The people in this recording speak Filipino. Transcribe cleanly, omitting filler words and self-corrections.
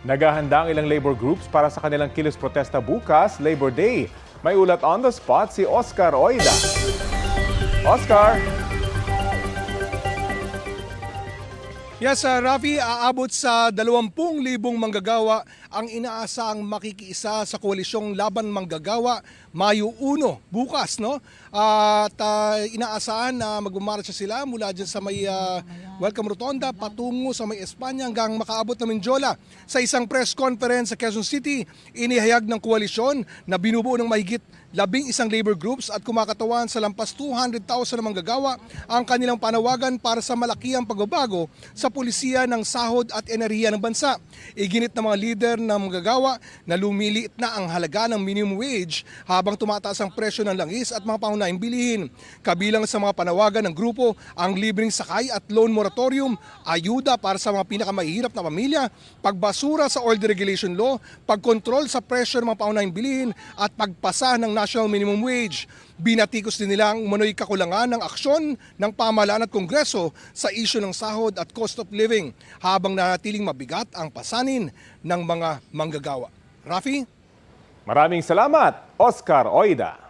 Naghahanda ang ilang labor groups para sa kanilang kilos protesta bukas, Labor Day. May ulat on the spot si Oscar Oida. Oscar! Yes, Rafi, aabot sa 20,000 manggagawa ang inaasang makikiisa sa koalisyong Laban Manggagawa Mayo 1 bukas, no? At inaasahan na magmamarcha sila mula dyan sa may Welcome Rotonda patungo sa may Espanya hanggang makaabot ng Mindiola. Sa isang press conference sa Quezon City, inihayag ng koalisyon na binubuo ng mahigit 11 labor groups at kumakatawan sa lampas 200,000 na manggagawa ang kanilang panawagan para sa malakiang pagbabago sa pulisiya ng sahod at enerhiya ng bansa. Iginit ng mga lider ng manggagawa na lumiliit na ang halaga ng minimum wage habang tumataas ang presyo ng langis at mga pangunahing bilihin. Kabilang sa mga panawagan ng grupo ang libreng sakay at loan moratorium, ayuda para sa mga pinakamahihirap na pamilya, pagbasura sa oil deregulation law, pagkontrol sa presyo ng mga pangunahing bilihin at pagpasa ng national minimum wage. Binatikos din nilang umano'y kakulangan ng aksyon ng pamahalaan at kongreso sa isyu ng sahod at cost of living habang nanatiling mabigat ang pasanin ng mga manggagawa. Rafi? Maraming salamat, Oscar Oida.